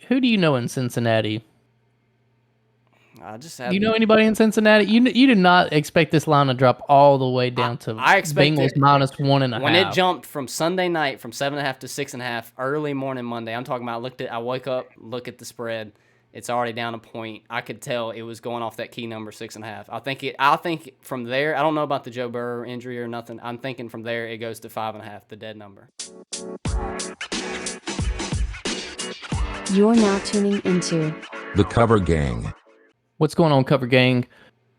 who do you know in Cincinnati? I just Do you had know anybody in Cincinnati? You did not expect this line to drop all the way I down to I Bengals expected minus one and a when it half. jumped from Sunday night from 7.5 to 6.5 early morning Monday. I'm talking about. I wake up, look at the spread. It's already down a point. I could tell it was going off that key number 6.5. I think from there. I don't know about the Joe Burrow injury or nothing. I'm thinking from there it goes to 5.5, the dead number. You're now tuning into The Cover Gang. What's going on, Cover Gang?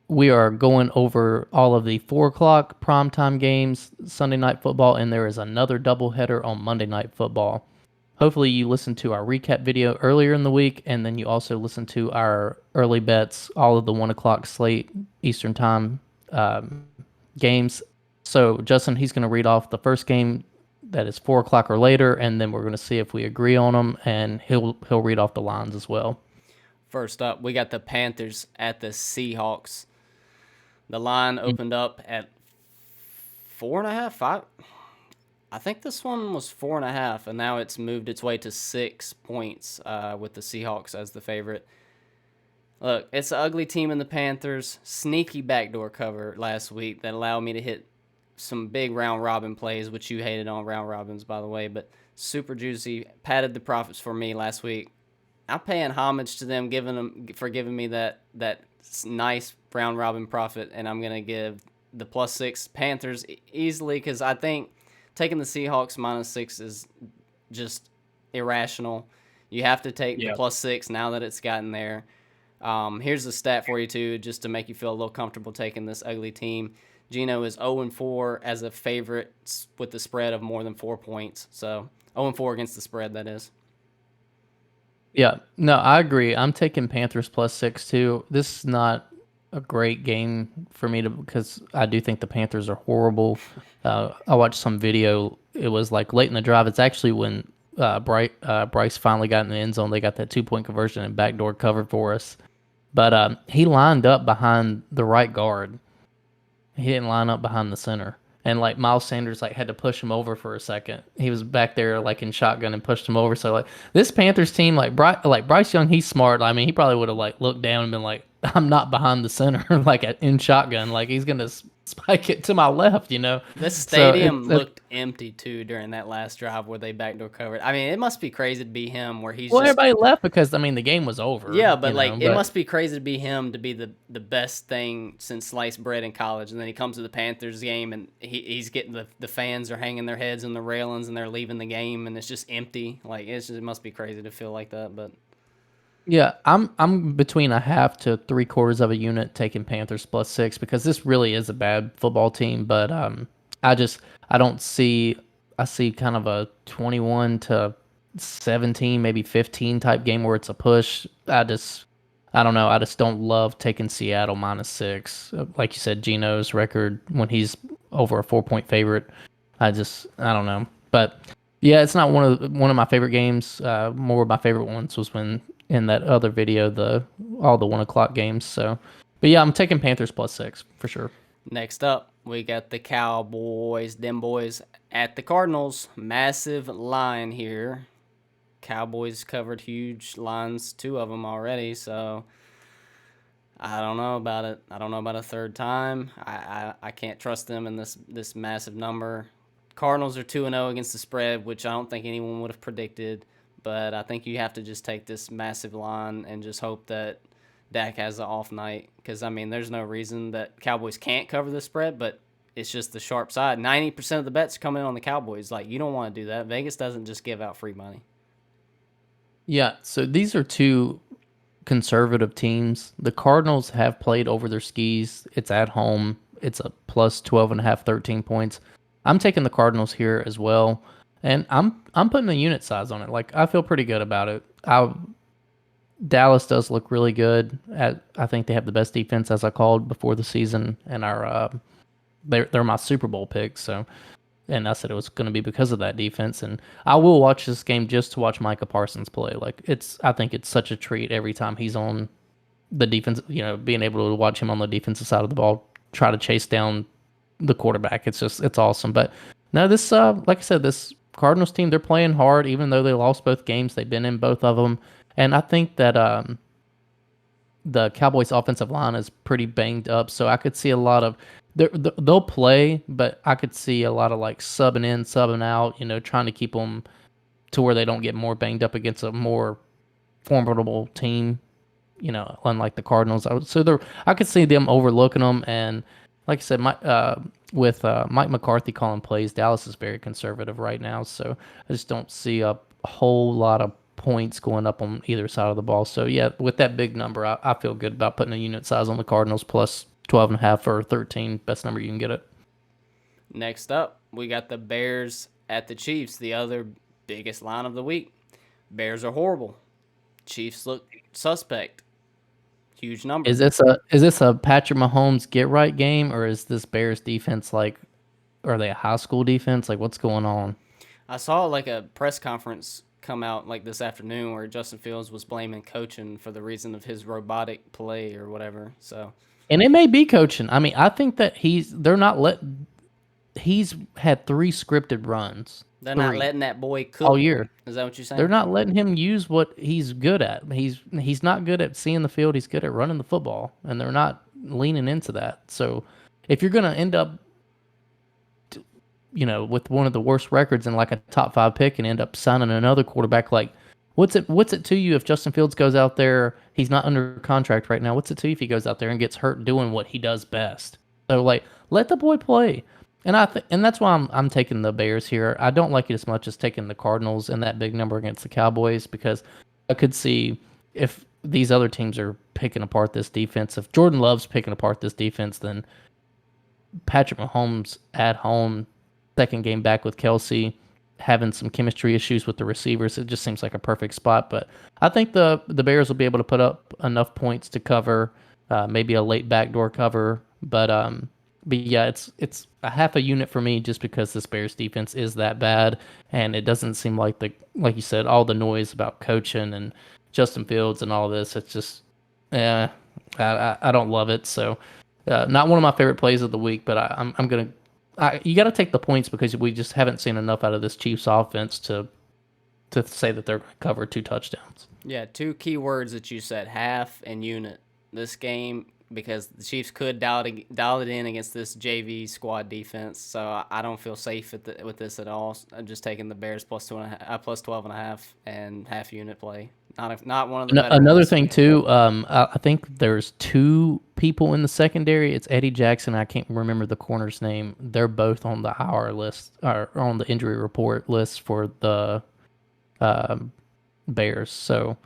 We are going over all of the 4 o'clock primetime games, Sunday Night Football, and there is another doubleheader on Monday Night Football. Hopefully you listened to our recap video earlier in the week, and then you also listened to our early bets, all of the 1 o'clock slate Eastern Time games. So Justin, he's going to read off the first game that is 4 o'clock or later, and then we're going to see if we agree on them, and he'll read off the lines as well. First up, we got the Panthers at the Seahawks. The line opened up at 4.5, 5. I think this one was 4.5, and now it's moved its way to 6 points with the Seahawks as the favorite. Look, it's an ugly team in the Panthers. Sneaky backdoor cover last week that allowed me to hit some big round robin plays, which you hated on round robins, by the way, but super juicy. Padded the profits for me last week. I'm paying homage to them, giving me that nice round robin profit, and I'm gonna give the +6 Panthers easily because I think taking the Seahawks -6 is just irrational. You have to take the +6 now that it's gotten there. Here's a stat for you too, just to make you feel a little comfortable taking this ugly team. Gino is 0-4 as a favorite with the spread of more than 4 points. So 0-4 against the spread, that is. Yeah, no, I agree. I'm taking Panthers +6 too. This is not a great game for me because I do think the Panthers are horrible. I watched some video. It was like late in the drive. It's actually when Bryce finally got in the end zone. They got that 2-point conversion and backdoor cover for us. But he lined up behind the right guard. He didn't line up behind the center. And like Miles Sanders like had to push him over for a second. He was back there like in shotgun and pushed him over. So like this Panthers team, like Bryce Young, he's smart. I mean, he probably would have like looked down and been like, "I'm not behind the center," like in shotgun. Like he's gonna spike it to my left, you know. This So stadium looked empty too during that last drive where they backdoor covered. I mean, it must be crazy to be him where he's well, just everybody left because I mean the game was over. yeah, but You like know, it but must be crazy to be him to be the best thing since sliced bread in college, and then he comes to the Panthers game and he's getting the fans are hanging their heads in the railings and they're leaving the game and it's just empty. Like it must be crazy to feel like that, but. yeah, I'm between a half to 3/4 of a unit taking Panthers +6 because this really is a bad football team. But I don't see I see kind of a 21-17, maybe 15 type game where it's a push. I don't know. I just don't love taking Seattle -6. Like you said, Gino's record when he's over a 4-point favorite. I don't know. But yeah, it's not one of my favorite games. More of my favorite ones was when in that other video, all the 1 o'clock games. So, but yeah, I'm taking Panthers +6 for sure. Next up, we got the Cowboys, them boys at the Cardinals. Massive line here. Cowboys covered huge lines, 2 of them already, so I don't know about it. I don't know about a third time. I can't trust them in this massive number. Cardinals are 2-0 against the spread, which I don't think anyone would have predicted, but I think you have to just take this massive line and just hope that Dak has an off night because, I mean, there's no reason that Cowboys can't cover the spread, but it's just the sharp side. 90% of the bets come in on the Cowboys. Like, you don't want to do that. Vegas doesn't just give out free money. Yeah, so these are two conservative teams. The Cardinals have played over their skis. It's at home. It's a plus 12.5, 13 points. I'm taking the Cardinals here as well. And I'm putting a unit size on it. Like I feel pretty good about it. Dallas does look really good. I think they have the best defense, as I called before the season, and they're my Super Bowl picks. So, and I said it was going to be because of that defense. And I will watch this game just to watch Micah Parsons play. Like I think it's such a treat every time he's on the defense. You know, being able to watch him on the defensive side of the ball, try to chase down the quarterback. It's awesome. But no, this like I said, this Cardinals team, they're playing hard, even though they lost both games. They've been in both of them. And I think that the Cowboys' offensive line is pretty banged up, so I could see a lot of they'll play, but I could see a lot of like subbing in, subbing out, trying to keep them to where they don't get more banged up against a more formidable team, unlike the Cardinals. I could see them overlooking them, and like I said, with Mike McCarthy calling plays, Dallas is very conservative right now, so I just don't see a whole lot of points going up on either side of the ball. So yeah, with that big number, I feel good about putting a unit size on the Cardinals plus 12.5 or 13, best number you can get it. Next up, we got the Bears at the Chiefs, the other biggest line of the week. Bears are horrible. Chiefs look suspect. Huge number. Is this a Patrick Mahomes get right game, or is this Bears defense like, are they a high school defense? Like, what's going on? I saw like a press conference come out like this afternoon where Justin Fields was blaming coaching for the reason of his robotic play or whatever. So, and it may be coaching. I mean, I think that he's had 3 scripted runs. They're not letting that boy cook all year. Is that what you're saying? They're not letting him use what he's good at. He's not good at seeing the field. He's good at running the football, and they're not leaning into that. So, if you're going to end up, with one of the worst records and like a top 5 pick and end up signing another quarterback, like what's it to you if Justin Fields goes out there? He's not under contract right now. What's it to you if he goes out there and gets hurt doing what he does best? So like, let the boy play. And and that's why I'm taking the Bears here. I don't like it as much as taking the Cardinals and that big number against the Cowboys, because I could see if these other teams are picking apart this defense. If Jordan Love's picking apart this defense, then Patrick Mahomes at home, second game back with Kelsey, having some chemistry issues with the receivers, it just seems like a perfect spot. But I think the Bears will be able to put up enough points to cover, maybe a late backdoor cover. But yeah, it's a half a unit for me just because this Bears defense is that bad, and it doesn't seem like like you said, all the noise about coaching and Justin Fields and all this. It's just, I don't love it. So, not one of my favorite plays of the week, but I'm gonna. You got to take the points because we just haven't seen enough out of this Chiefs offense to say that they're going to cover 2 touchdowns. Yeah, 2 key words that you said, half and unit. This game, because the Chiefs could dial it in against this JV squad defense, so I don't feel safe with this at all. I'm just taking the Bears plus 12.5 and half unit play. Not one of the better Another ones. thing too, I think there's 2 people in the secondary. It's Eddie Jackson. I can't remember the corner's name. They're both on the IR list, or on the injury report list for the Bears. So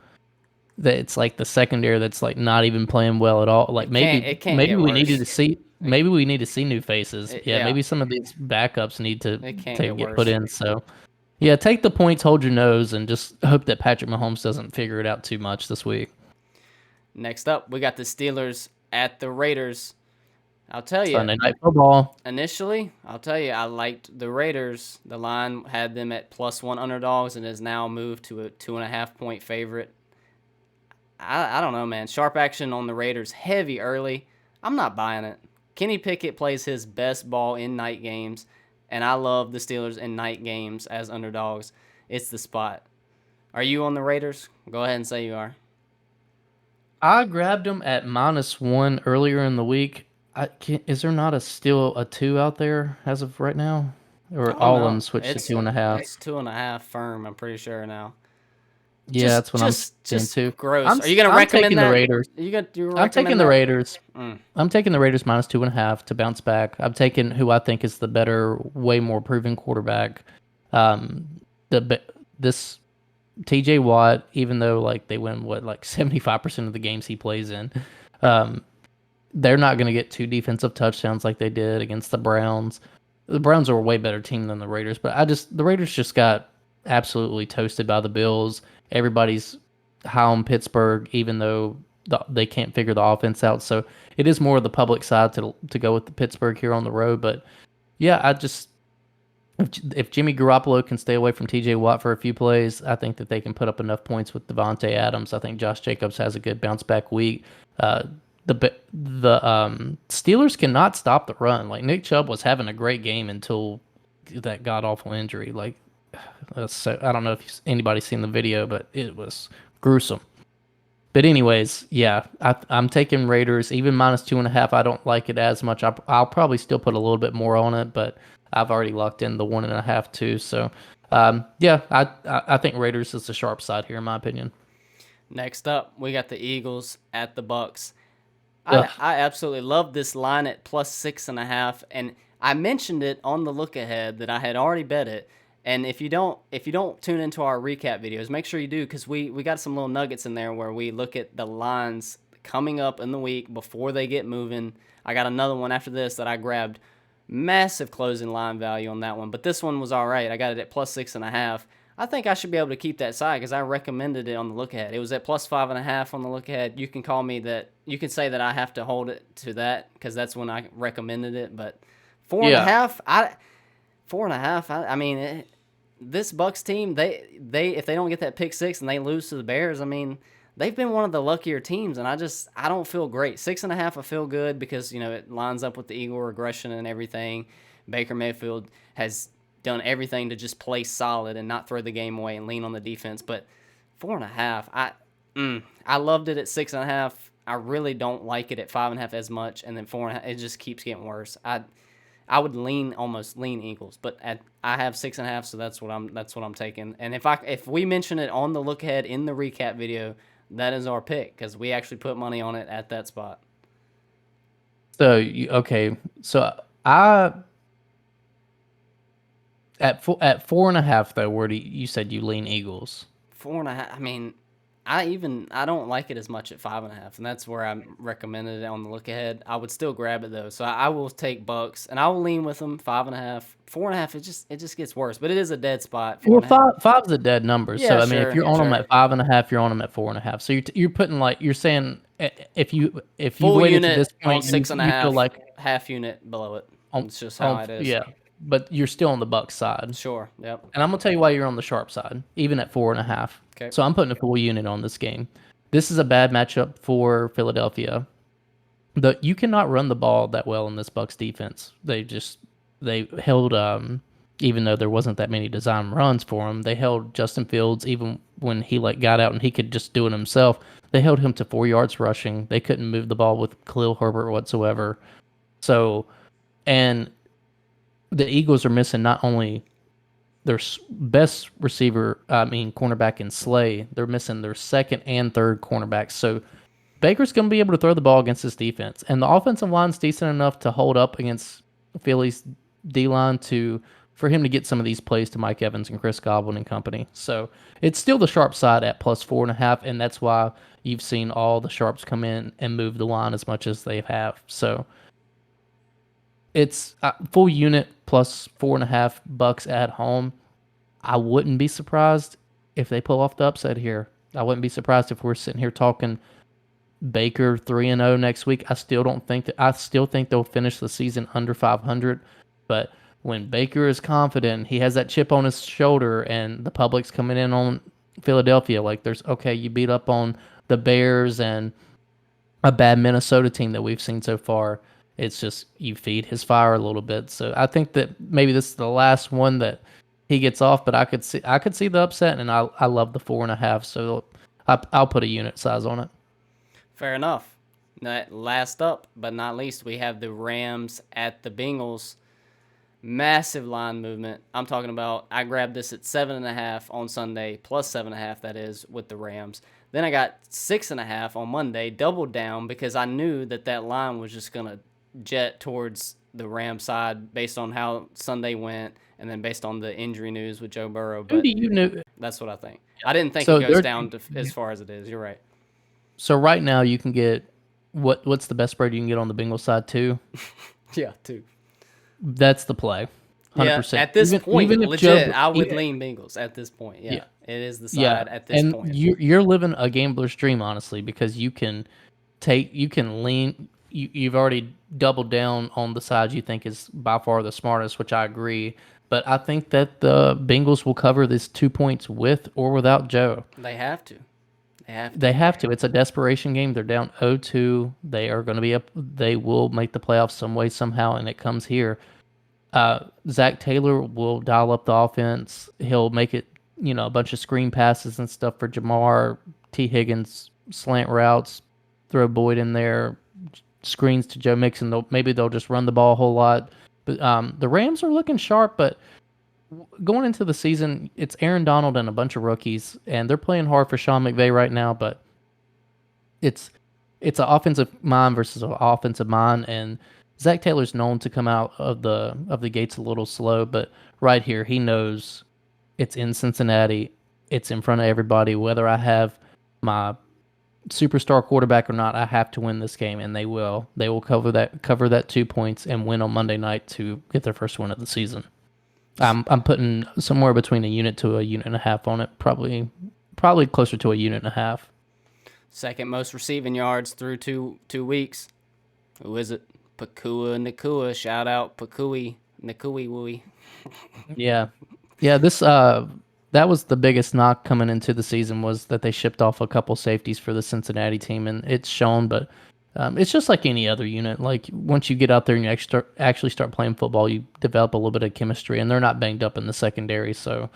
it's like the secondary that's like not even playing well at all. Like maybe we needed to see new faces. Maybe some of these backups need to get put in. So. Yeah, take the points, hold your nose, and just hope that Patrick Mahomes doesn't figure it out too much this week. Next up, we got the Steelers at the Raiders. I'll tell you. Sunday Night Football. Initially, I'll tell you, I liked the Raiders. The line had them at +1 underdogs and has now moved to a 2.5 point favorite. I don't know, man. Sharp action on the Raiders, heavy early. I'm not buying it. Kenny Pickett plays his best ball in night games. And I love the Steelers in night games as underdogs. It's the spot. Are you on the Raiders? Go ahead and say you are. I grabbed them at -1 earlier in the week. Is there not still a 2 out there as of right now? Or all of them switched to 2.5? It's 2.5 firm, I'm pretty sure now. Yeah, that's what I'm saying too. Gross. Are you going to recommend that? The Raiders. I'm taking the Raiders. I'm taking the Raiders -2.5 to bounce back. I'm taking who I think is the better, way more proven quarterback. This TJ Watt, even though like they win 75% of the games he plays in, they're not going to get 2 defensive touchdowns like they did against the Browns. The Browns are a way better team than the Raiders, but the Raiders just got absolutely toasted by the Bills. Everybody's high on Pittsburgh, even though they can't figure the offense out. So it is more of the public side to go with the Pittsburgh here on the road. But yeah, if Jimmy Garoppolo can stay away from TJ Watt for a few plays, I think that they can put up enough points with Devontae Adams. I think Josh Jacobs has a good bounce back week. The Steelers cannot stop the run. Like Nick Chubb was having a great game until that god awful injury. Like, so I don't know if anybody's seen the video, but it was gruesome. But anyways, yeah, I'm taking Raiders even -2.5. I don't like it as much. I'll probably still put a little bit more on it, but I've already locked in the 1.5 too. So, yeah, I think Raiders is the sharp side here in my opinion. Next up, we got the Eagles at the Bucks. Ugh. I absolutely love this line at +6.5, and I mentioned it on the look ahead that I had already bet it. And if you don't tune into our recap videos, make sure you do, because we got some little nuggets in there where we look at the lines coming up in the week before they get moving. I got another one after this that I grabbed, massive closing line value on that one, but this one was all right. I got it at +6.5. I think I should be able to keep that side because I recommended it on the look ahead. It was at +5.5 on the look ahead. You can call me that. You can say that I have to hold it to that because that's when I recommended it. But 4.5, 4.5. I mean, this Bucks team, they if they don't get that pick six and they lose to the Bears, I mean, they've been one of the luckier teams, and I don't feel great. 6.5, I feel good because it lines up with the Eagle regression and everything. Baker Mayfield has done everything to just play solid and not throw the game away and lean on the defense. But 4.5, I loved it at 6.5. I really don't like it at 5.5 as much, and then 4.5, it just keeps getting worse. I would almost lean Eagles, but I have 6.5, so that's what I'm taking. And if we mention it on the look ahead in the recap video, that is our pick because we actually put money on it at that spot. So okay, so I at 4.5 though. Where you said you lean Eagles? 4.5. I mean, I don't like it as much at 5.5, and that's where I recommended it on the look ahead. I would still grab it though, so I will take Bucks and I will lean with them 5.5, 4.5. It just gets worse, but it is a dead spot. Well, five's a dead number. Yeah, So I mean, sure, if you're on them sure. at 5.5, you're on them at 4.5. So you're putting you're saying if you Full waited unit to this on point, 6.5, you feel like half unit below it. on, It's just how it is. yeah, but you're still on the Bucks side. Sure. Yep. And I'm gonna tell you why you're on the sharp side, even at 4.5. Okay. So I'm putting a full unit on this game. This is a bad matchup for Philadelphia. You cannot run the ball that well in this Bucks defense. They held even though there wasn't that many design runs for him, they held Justin Fields even when he got out and he could just do it himself. They held him to 4 yards rushing. They couldn't move the ball with Khalil Herbert whatsoever. So, and the Eagles are missing not only their best cornerback in Slay, they're missing their second and third cornerbacks. So Baker's going to be able to throw the ball against this defense. And the offensive line's decent enough to hold up against Philly's D-line for him to get some of these plays to Mike Evans and Chris Godwin and company. So it's still the sharp side at +4.5, and that's why you've seen all the sharps come in and move the line as much as they have. So it's full unit +4.5 Bucks at home. I wouldn't be surprised if they pull off the upset here. I wouldn't be surprised if we're sitting here talking Baker 3-0 next week. I still think they'll finish the season under 500. But when Baker is confident, he has that chip on his shoulder, and the public's coming in on Philadelphia, you beat up on the Bears and a bad Minnesota team that we've seen so far. It's just you feed his fire a little bit. So I think that maybe this is the last one that he gets off, but I could see the upset, and I love the 4.5. So I'll put a unit size on it. Fair enough. Last up, but not least, we have the Rams at the Bengals. Massive line movement. I'm talking about, I grabbed this at 7.5 on Sunday, +7.5, that is, with the Rams. Then I got 6.5 on Monday, doubled down because I knew that line was just going to jet towards the Rams side based on how Sunday went and then based on the injury news with Joe Burrow. But that's what I think. I didn't think it goes down as far as it is. You're right. So right now you can get, what's the best spread you can get on the Bengals side, 2? Yeah, 2. That's the play. 100%. Yeah, at this point, legit, I would lean Bengals at this point. Yeah, it is the side at this point. And you're living a gambler's dream, honestly, because you can lean. You've already doubled down on the side you think is by far the smartest, which I agree. But I think that the Bengals will cover this 2 points with or without Joe. They have to. They have to. It's a desperation game. They're down 0-2. They are going to be up. They will make the playoffs some way, somehow, and it comes here. Zach Taylor will dial up the offense. He'll make it, a bunch of screen passes and stuff for Jamar. T. Higgins slant routes, throw Boyd in there, screens to Joe Mixon. Maybe they'll just run the ball a whole lot. But the Rams are looking sharp, but going into the season, it's Aaron Donald and a bunch of rookies, and they're playing hard for Sean McVay right now, but it's an offensive mind versus an offensive mind, and Zach Taylor's known to come out of the gates a little slow, but right here he knows it's in Cincinnati, it's in front of everybody. Whether I have my superstar quarterback or not, I have to win this game, and they will. They will cover that 2 points and win on Monday night to get their first win of the season. I'm putting somewhere between a unit to a unit and a half on it, probably closer to a unit and a half. Second most receiving yards through two weeks. Who is it? Pakua Nakua. Shout out Pakui Nakui Wooey. Yeah. That was the biggest knock coming into the season, was that they shipped off a couple safeties for the Cincinnati team, and it's shown. But it's just like any other unit. Like, once you get out there and you actually start playing football, you develop a little bit of chemistry, and they're not banged up in the secondary. So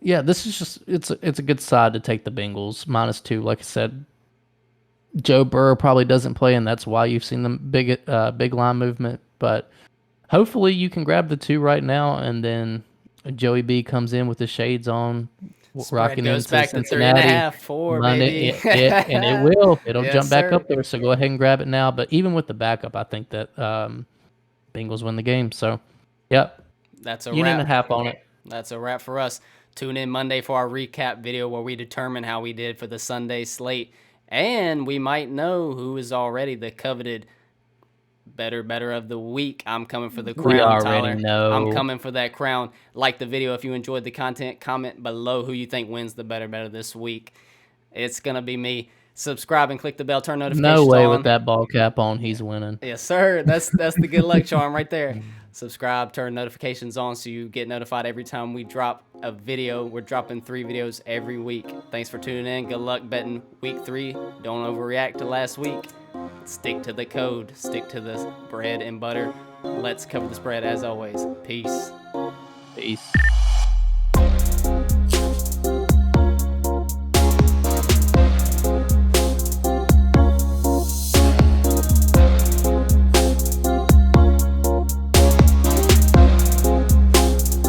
yeah, this is just it's a good side to take the Bengals -2. Like I said, Joe Burrow probably doesn't play, and that's why you've seen the big line movement. But hopefully you can grab the 2 right now, and then Joey B comes in with the shades on, rocking goes into back to Cincinnati. 3.5, 4, baby. And it will. It'll Yes, jump back sir. up there. So go ahead and grab it now. But even with the backup, I think that Bengals win the game. So, yep. That's a Unit and a wrap. half on it. That's a wrap for us. Tune in Monday for our recap video where we determine how we did for the Sunday slate. And we might know who is already the coveted better of the week. I'm coming for the crown, We already Tyler. know. I'm coming for that crown. Like the video if you enjoyed the content. Comment below who you think wins the better this week. It's going to be me. Subscribe and click the bell. Turn notifications No way on. with that ball cap on, he's winning. Yes, sir. That's the good luck charm right there. Subscribe, turn notifications on so you get notified every time we drop a video. We're dropping 3 videos every week. Thanks for tuning in. Good luck betting week 3. Don't overreact to last week. Stick to the code. Stick to the bread and butter. Let's cover the spread as always. Peace. Peace.